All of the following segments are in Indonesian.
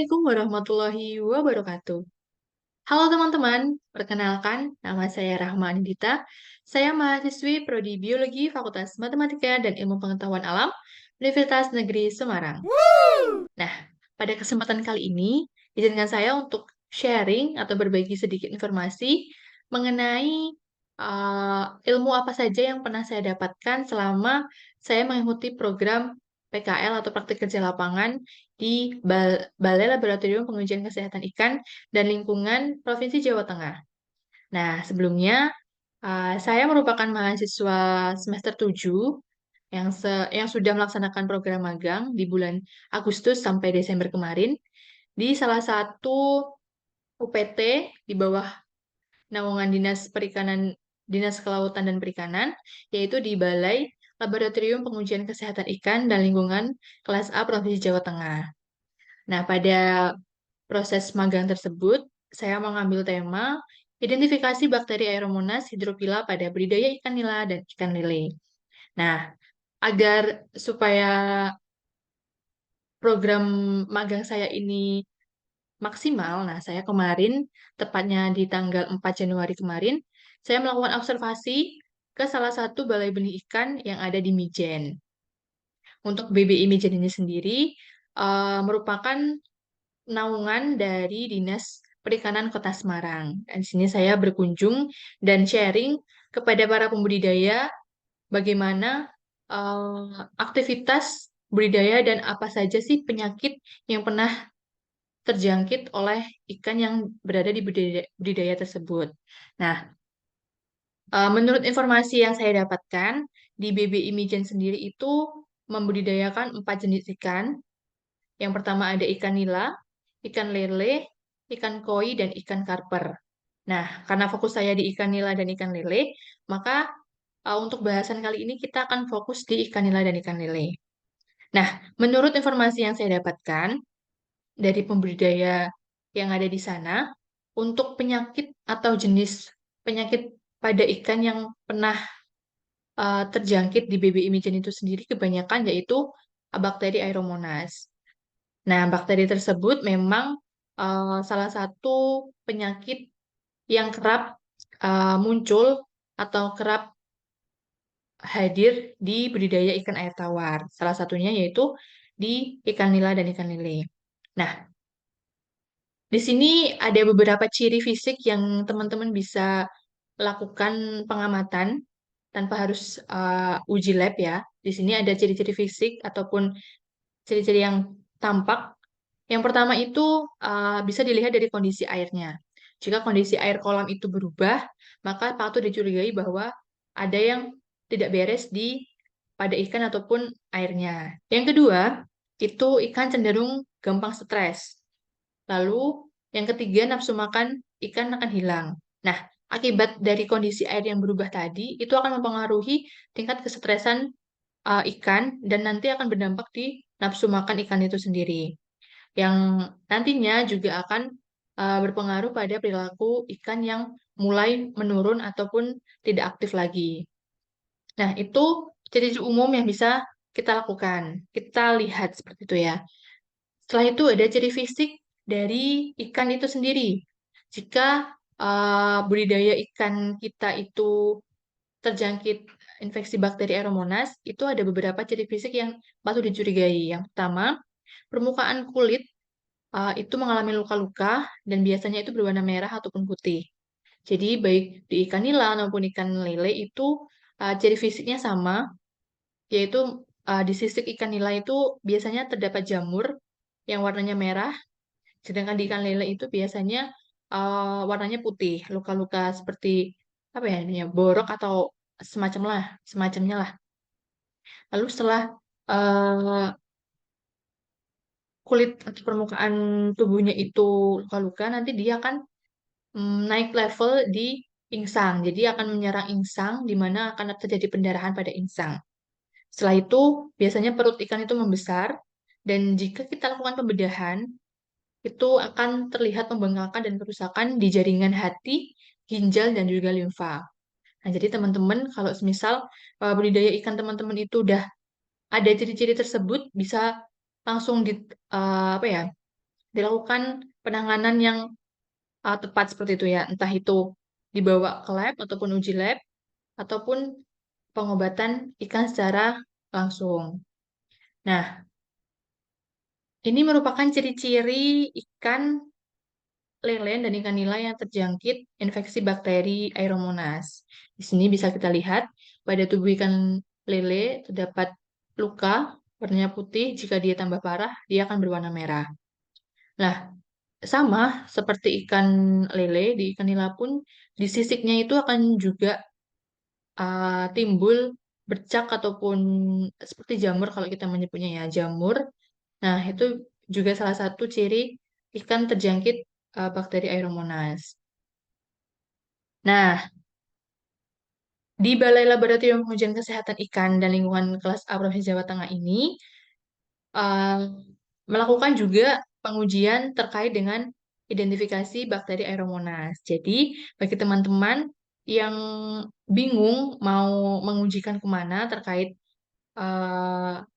Assalamualaikum warahmatullahi wabarakatuh. Halo teman-teman, perkenalkan nama saya Rahma Anindita. Saya mahasiswi Prodi Biologi Fakultas Matematika dan Ilmu Pengetahuan Alam Universitas Negeri Semarang. Nah, pada kesempatan kali ini, izinkan saya untuk sharing atau berbagi sedikit informasi mengenai ilmu apa saja yang pernah saya dapatkan selama saya mengikuti program PKL atau praktik kerja lapangan di Balai Laboratorium Pengujian Kesehatan Ikan dan Lingkungan Provinsi Jawa Tengah. Nah, sebelumnya saya merupakan mahasiswa semester 7 yang sudah melaksanakan program magang di bulan Agustus sampai Desember kemarin di salah satu UPT di bawah naungan Dinas Kelautan dan Perikanan, yaitu di Balai Laboratorium Pengujian Kesehatan Ikan dan Lingkungan kelas A Provinsi Jawa Tengah. Nah, pada proses magang tersebut, saya mengambil tema identifikasi bakteri Aeromonas hydrophila pada budidaya ikan nila dan ikan lele. Nah, agar supaya program magang saya ini maksimal, nah saya kemarin, tepatnya di tanggal 4 Januari kemarin, saya melakukan observasi ke salah satu balai benih ikan yang ada di Mijen. Untuk BBI Mijen ini sendiri merupakan naungan dari Dinas Perikanan Kota Semarang. Dan di sini saya berkunjung dan sharing kepada para pembudidaya bagaimana aktivitas budidaya dan apa saja sih penyakit yang pernah terjangkit oleh ikan yang berada di budidaya tersebut. Nah, menurut informasi yang saya dapatkan, di BBI Mijen sendiri itu membudidayakan 4 jenis ikan. Yang pertama ada ikan nila, ikan lele, ikan koi, dan ikan karper. Nah, karena fokus saya di ikan nila dan ikan lele, maka untuk bahasan kali ini kita akan fokus di ikan nila dan ikan lele. Nah, menurut informasi yang saya dapatkan dari pembudidaya yang ada di sana, untuk penyakit atau jenis penyakit pada ikan yang pernah terjangkit di BBI Mijen itu sendiri kebanyakan yaitu bakteri Aeromonas. Nah, bakteri tersebut memang salah satu penyakit yang kerap muncul atau kerap hadir di budidaya ikan air tawar. Salah satunya yaitu di ikan nila dan ikan lele. Nah, di sini ada beberapa ciri fisik yang teman-teman bisa lakukan pengamatan tanpa harus uji lab ya. Di sini ada ciri-ciri fisik ataupun ciri-ciri yang tampak. Yang pertama itu bisa dilihat dari kondisi airnya. Jika kondisi air kolam itu berubah, maka patut dicurigai bahwa ada yang tidak beres pada ikan ataupun airnya. Yang kedua, itu ikan cenderung gampang stres. Lalu yang ketiga, nafsu makan ikan akan hilang. Nah, akibat dari kondisi air yang berubah tadi, itu akan mempengaruhi tingkat kesetresan ikan dan nanti akan berdampak di nafsu makan ikan itu sendiri. Yang nantinya juga akan berpengaruh pada perilaku ikan yang mulai menurun ataupun tidak aktif lagi. Nah, itu ciri-ciri umum yang bisa kita lakukan. Kita lihat seperti itu ya. Setelah itu ada ciri fisik dari ikan itu sendiri. Jika budidaya ikan kita itu terjangkit infeksi bakteri Aeromonas, itu ada beberapa ciri fisik yang patut dicurigai. Yang pertama, permukaan kulit itu mengalami luka-luka dan biasanya itu berwarna merah ataupun putih. Jadi baik di ikan nila maupun ikan lele itu ciri fisiknya sama, yaitu di sisik ikan nila itu biasanya terdapat jamur yang warnanya merah, sedangkan di ikan lele itu biasanya warnanya putih, luka-luka seperti apa ya namanya, borok atau semacamnya lah. Lalu setelah eh, kulit atau permukaan tubuhnya itu luka-luka, nanti dia akan naik level di insang. Jadi akan menyerang insang, di mana akan terjadi pendarahan pada insang. Setelah itu, biasanya perut ikan itu membesar, dan jika kita lakukan pembedahan, itu akan terlihat pembengkakan dan kerusakan di jaringan hati, ginjal, dan juga limfa. Nah, jadi teman-teman, kalau semisal budidaya ikan teman-teman itu udah ada ciri-ciri tersebut, bisa langsung apa ya, dilakukan penanganan yang tepat seperti itu ya, entah itu dibawa ke lab ataupun uji lab, ataupun pengobatan ikan secara langsung. Nah, ini merupakan ciri-ciri ikan lele dan ikan nila yang terjangkit infeksi bakteri Aeromonas. Di sini bisa kita lihat pada tubuh ikan lele terdapat luka warnanya putih. Jika dia tambah parah, dia akan berwarna merah. Nah, sama seperti ikan lele, di ikan nila pun di sisiknya itu akan juga timbul bercak ataupun seperti jamur kalau kita menyebutnya ya, jamur. Nah, itu juga salah satu ciri ikan terjangkit bakteri Aeromonas. Nah, di Balai Laboratorium Pengujian Kesehatan Ikan dan Lingkungan Kelas A Provinsi Jawa Tengah ini uh, melakukan juga pengujian terkait dengan identifikasi bakteri Aeromonas. Jadi, bagi teman-teman yang bingung mau mengujikan kemana terkait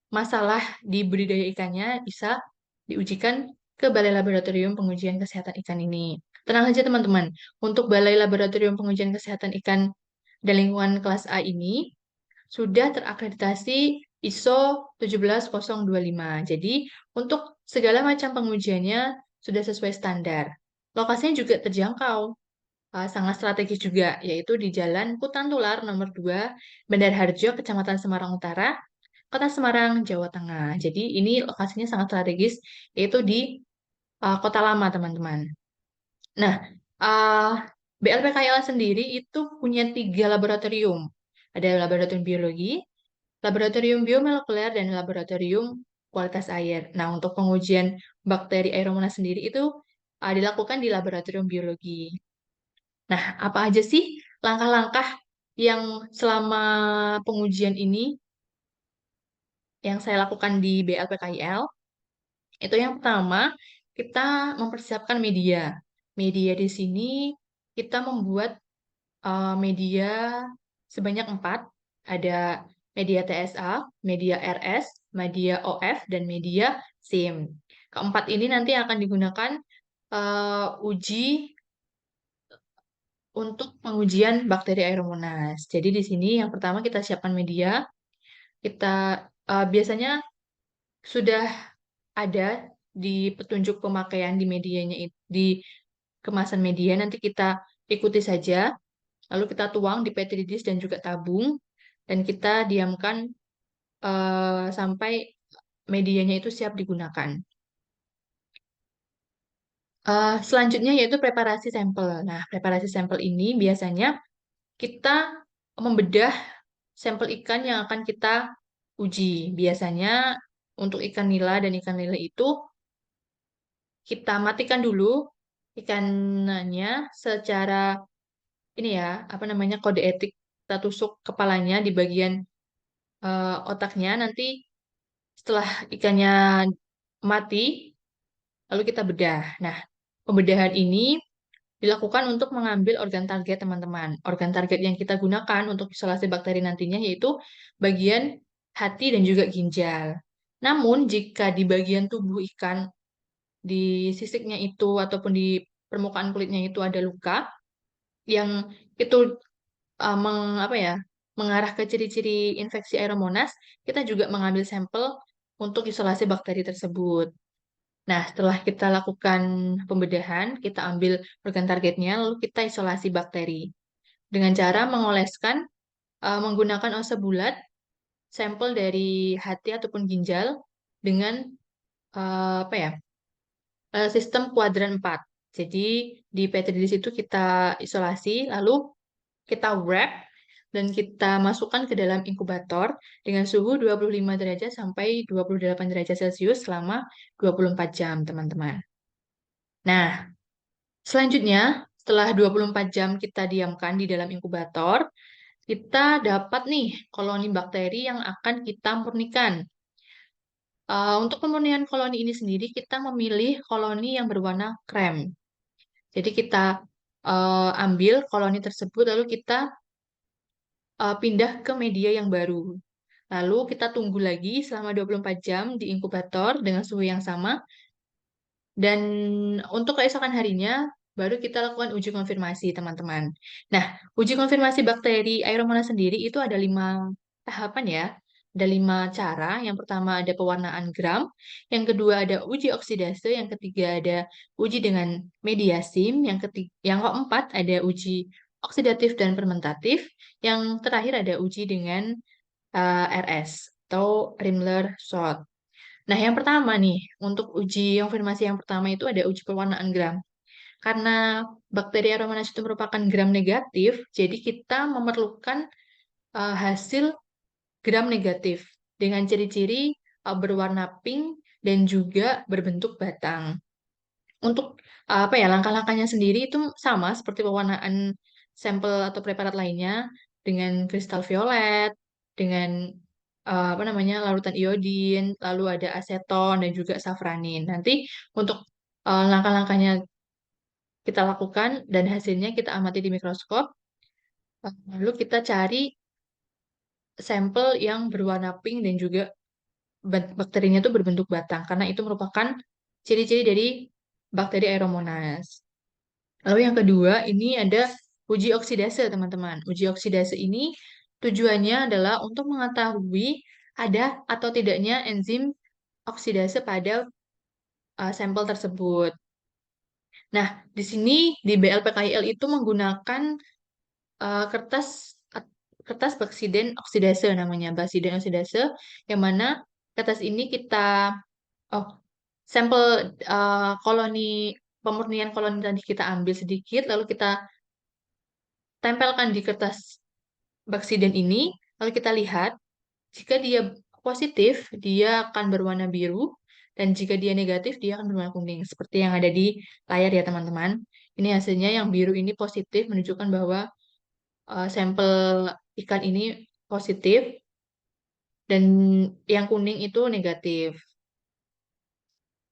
masalah di budidaya ikannya, bisa diujikan ke Balai Laboratorium Pengujian Kesehatan Ikan ini. Tenang saja teman-teman, untuk Balai Laboratorium Pengujian Kesehatan Ikan dan Lingkungan Kelas A ini sudah terakreditasi ISO 17025. Jadi, untuk segala macam pengujiannya sudah sesuai standar. Lokasinya juga terjangkau, sangat strategis juga, yaitu di Jalan Kutan Tular nomor 2, Bandar Harjo, Kecamatan Semarang Utara, Kota Semarang, Jawa Tengah. Jadi, ini lokasinya sangat strategis, yaitu di Kota Lama, teman-teman. Nah, uh, BLPKIL sendiri itu punya 3 laboratorium. Ada laboratorium biologi, laboratorium biomolekuler, dan laboratorium kualitas air. Nah, untuk pengujian bakteri Aeromonas sendiri itu dilakukan di laboratorium biologi. Nah, apa aja sih langkah-langkah yang selama pengujian ini yang saya lakukan di BLPKIL? Itu yang pertama, kita mempersiapkan media. Media di sini kita membuat media sebanyak 4. Ada media TSA, media RS, media OF, dan media SIM. Keempat ini nanti akan digunakan uji untuk pengujian bakteri Aeromonas. Jadi di sini yang pertama kita siapkan media. Kita biasanya sudah ada di petunjuk pemakaian di medianya di kemasan media, nanti kita ikuti saja, lalu kita tuang di petri dish dan juga tabung, dan kita diamkan sampai medianya itu siap digunakan. Selanjutnya yaitu preparasi sampel. Nah, preparasi sampel ini biasanya kita membedah sampel ikan yang akan kita uji. Biasanya untuk ikan nila dan ikan lele itu kita matikan dulu ikannya secara ini ya, apa namanya, kode etik. Kita tusuk kepalanya di bagian otaknya. Nanti setelah ikannya mati, lalu kita bedah. Nah, pembedahan ini dilakukan untuk mengambil organ target, teman-teman. Organ target yang kita gunakan untuk isolasi bakteri nantinya yaitu bagian hati dan juga ginjal. Namun, jika di bagian tubuh ikan, di sisiknya itu ataupun di permukaan kulitnya itu ada luka yang itu apa ya, mengarah ke ciri-ciri infeksi Aeromonas, kita juga mengambil sampel untuk isolasi bakteri tersebut. Nah, setelah kita lakukan pembedahan, kita ambil organ targetnya, lalu kita isolasi bakteri dengan cara mengoleskan menggunakan OSE bulat sampel dari hati ataupun ginjal dengan apa ya, sistem kuadran 4. Jadi di petri dish itu kita isolasi, lalu kita wrap dan kita masukkan ke dalam inkubator dengan suhu 25 derajat sampai 28 derajat Celcius selama 24 jam, teman-teman. Nah, selanjutnya, setelah 24 jam kita diamkan di dalam inkubator, kita dapat nih koloni bakteri yang akan kita murnikan. Untuk pemurnian koloni ini sendiri, kita memilih koloni yang berwarna krem. Jadi kita ambil koloni tersebut, lalu kita pindah ke media yang baru. Lalu kita tunggu lagi selama 24 jam di inkubator dengan suhu yang sama. Dan untuk keesokan harinya, baru kita lakukan uji konfirmasi, teman-teman. Nah, uji konfirmasi bakteri Aeromonas sendiri itu ada 5 tahapan ya. Ada 5 cara. Yang pertama ada pewarnaan gram, yang kedua ada uji oksidase, yang ketiga ada uji dengan media SIM, yang keempat ada uji oksidatif dan fermentatif, yang terakhir ada uji dengan RS atau Rimler-Shot. Nah, yang pertama nih, untuk uji konfirmasi yang pertama itu ada uji pewarnaan gram. Karena bakteri Aromanas itu merupakan gram negatif, jadi kita memerlukan hasil gram negatif dengan ciri-ciri berwarna pink dan juga berbentuk batang. Untuk apa ya, langkah-langkahnya sendiri itu sama seperti pewarnaan sampel atau preparat lainnya dengan kristal violet, dengan apa namanya, larutan iodin, lalu ada aseton dan juga safranin. Nanti untuk langkah-langkahnya kita lakukan dan hasilnya kita amati di mikroskop. Lalu kita cari sampel yang berwarna pink dan juga bakterinya itu berbentuk batang karena itu merupakan ciri-ciri dari bakteri Aeromonas. Lalu yang kedua, ini ada uji oksidase, teman-teman. Uji oksidase ini tujuannya adalah untuk mengetahui ada atau tidaknya enzim oksidase pada sampel tersebut. Nah, di sini di BLPKIL itu menggunakan kertas kertas baksiden oksidase namanya, baksiden oksidase, yang mana kertas ini kita oh sampel koloni pemurnian koloni tadi kita ambil sedikit, lalu kita tempelkan di kertas baksiden ini, lalu kita lihat, jika dia positif, dia akan berwarna biru, dan jika dia negatif, dia akan berwarna kuning, seperti yang ada di layar ya teman-teman. Ini hasilnya yang biru ini positif, menunjukkan bahwa sampel ikan ini positif, dan yang kuning itu negatif.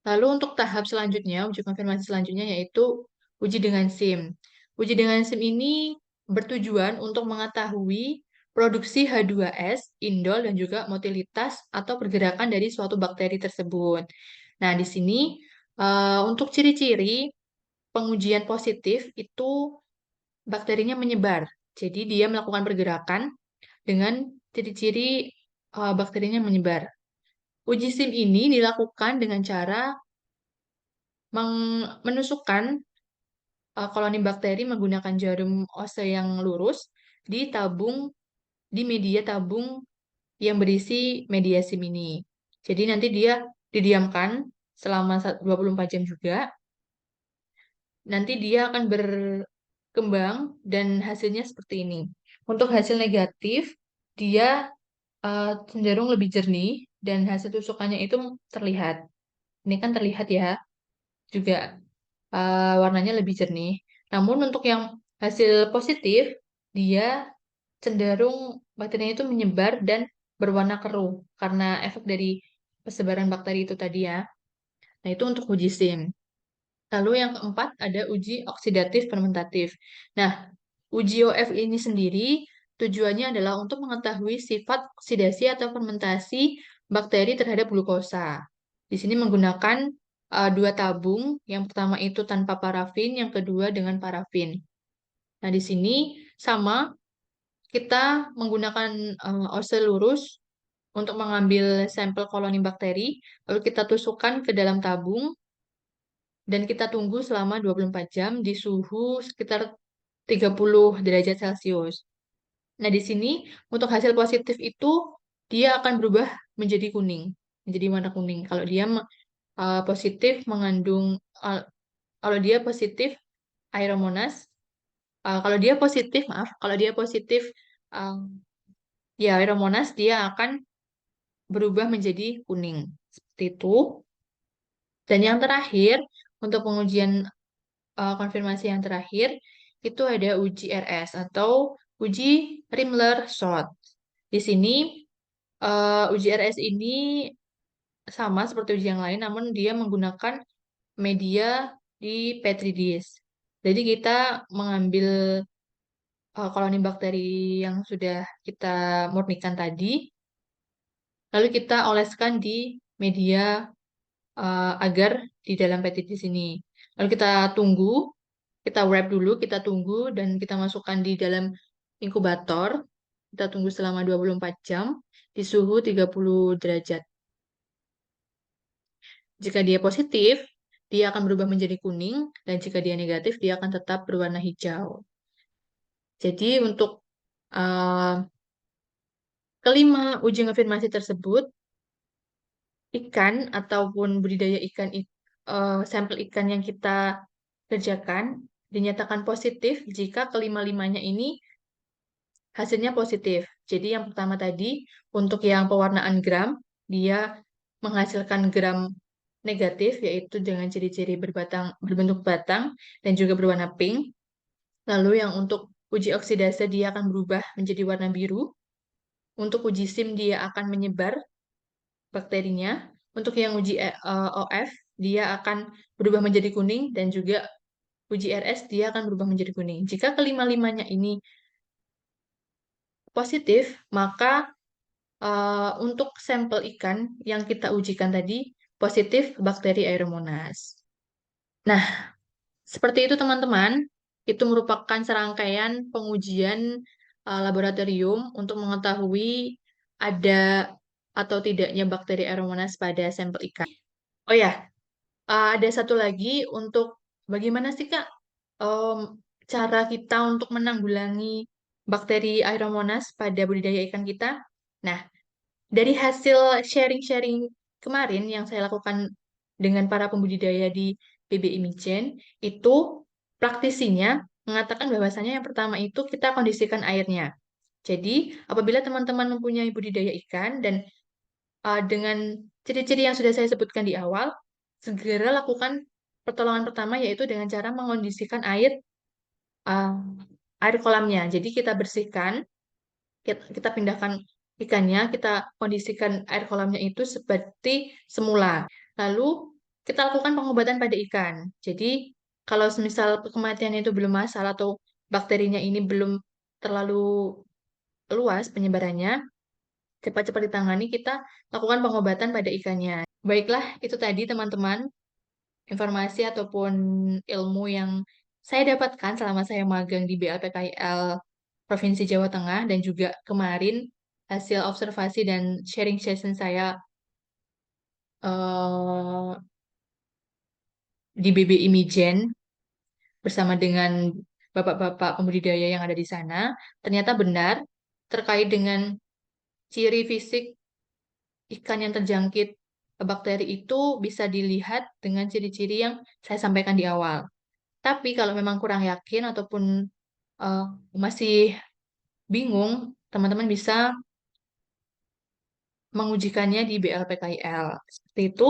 Lalu untuk tahap selanjutnya, uji konfirmasi selanjutnya yaitu uji dengan SIM. Uji dengan SIM ini bertujuan untuk mengetahui produksi H2S, indol, dan juga motilitas atau pergerakan dari suatu bakteri tersebut. Nah, di sini untuk ciri-ciri pengujian positif itu bakterinya menyebar. Jadi dia melakukan pergerakan dengan ciri-ciri bakterinya menyebar. Uji SIM ini dilakukan dengan cara menusukkan koloni bakteri menggunakan jarum Ose yang lurus di tabung di media tabung yang berisi media SIM ini. Jadi nanti dia didiamkan selama 24 jam juga. Nanti dia akan berkembang dan hasilnya seperti ini. Untuk hasil negatif, dia cenderung lebih jernih dan hasil tusukannya itu terlihat. Ini kan terlihat ya, juga warnanya lebih jernih. Namun untuk yang hasil positif, dia cenderung bakterinya itu menyebar dan berwarna keruh karena efek dari persebaran bakteri itu tadi ya. Nah, itu untuk uji SIM. Lalu yang keempat ada uji oksidatif fermentatif. Nah, uji OF ini sendiri tujuannya adalah untuk mengetahui sifat oksidasi atau fermentasi bakteri terhadap glukosa. Di sini menggunakan 2 tabung, yang pertama itu tanpa parafin, yang kedua dengan parafin. Nah, di sini sama kita menggunakan ose lurus untuk mengambil sampel koloni bakteri, lalu kita tusukkan ke dalam tabung dan kita tunggu selama 24 jam di suhu sekitar 30 derajat Celcius. Nah, di sini untuk hasil positif itu dia akan berubah menjadi kuning, menjadi warna kuning. Kalau dia positif mengandung uh, kalau dia positif Aeromonas, kalau dia positif uh, ya Aeromonas, dia akan berubah menjadi kuning. Seperti itu. Dan yang terakhir, untuk pengujian konfirmasi yang terakhir, itu ada uji RS atau uji Rimler-Shot. Di sini uji RS ini sama seperti uji yang lain, namun dia menggunakan media di Petri dish. Jadi kita mengambil koloni bakteri yang sudah kita murnikan tadi, lalu kita oleskan di media agar di dalam petitis ini. Lalu kita tunggu, kita wrap dulu, kita tunggu, dan kita masukkan di dalam inkubator. Kita tunggu selama 24 jam di suhu 30 derajat. Jika dia positif, dia akan berubah menjadi kuning, dan jika dia negatif, dia akan tetap berwarna hijau. Jadi untuk uh, kelima uji konfirmasi tersebut, ikan ataupun budidaya ikan, sampel ikan yang kita kerjakan dinyatakan positif jika kelima-limanya ini hasilnya positif. Jadi yang pertama tadi, untuk yang pewarnaan gram, dia menghasilkan gram negatif, yaitu dengan ciri-ciri berbentuk batang dan juga berwarna pink. Lalu yang untuk uji oksidase, dia akan berubah menjadi warna biru. Untuk uji SIM, dia akan menyebar bakterinya. Untuk yang uji OF, dia akan berubah menjadi kuning, dan juga uji RS, dia akan berubah menjadi kuning. Jika kelima-limanya ini positif, maka untuk sampel ikan yang kita ujikan tadi positif bakteri Aeromonas. Nah, seperti itu teman-teman. Itu merupakan serangkaian pengujian laboratorium untuk mengetahui ada atau tidaknya bakteri Aeromonas pada sampel ikan. Oh ya, ada satu lagi untuk bagaimana sih Kak em, cara kita untuk menanggulangi bakteri Aeromonas pada budidaya ikan kita? Nah, dari hasil sharing-sharing kemarin yang saya lakukan dengan para pembudidaya di PBI Mijen, itu praktisinya mengatakan bahwasanya yang pertama itu kita kondisikan airnya. Jadi, apabila teman-teman mempunyai budidaya ikan dan dengan ciri-ciri yang sudah saya sebutkan di awal, segera lakukan pertolongan pertama yaitu dengan cara mengondisikan uh, air kolamnya. Jadi kita bersihkan, kita pindahkan ikannya, kita kondisikan air kolamnya itu seperti semula. Lalu kita lakukan pengobatan pada ikan. Jadi kalau semisal kematian itu belum masalah atau bakterinya ini belum terlalu luas penyebarannya, cepat-cepat ditangani, kita lakukan pengobatan pada ikannya. Baiklah, itu tadi teman-teman informasi ataupun ilmu yang saya dapatkan selama saya magang di BLPKIL Provinsi Jawa Tengah, dan juga kemarin hasil observasi dan sharing session saya eh, di BBI Mijen bersama dengan bapak-bapak pembudidaya yang ada di sana. Ternyata benar terkait dengan ciri fisik ikan yang terjangkit bakteri itu bisa dilihat dengan ciri-ciri yang saya sampaikan di awal. Tapi kalau memang kurang yakin ataupun eh, masih bingung, teman-teman bisa mengujikannya di BLPKIL. Seperti itu,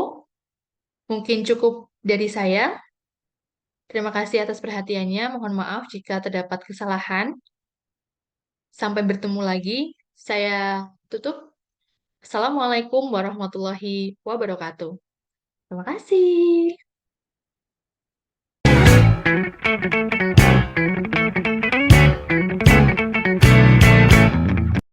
mungkin cukup dari saya. Terima kasih atas perhatiannya. Mohon maaf jika terdapat kesalahan. Sampai bertemu lagi. Saya tutup. Assalamualaikum warahmatullahi wabarakatuh. Terima kasih.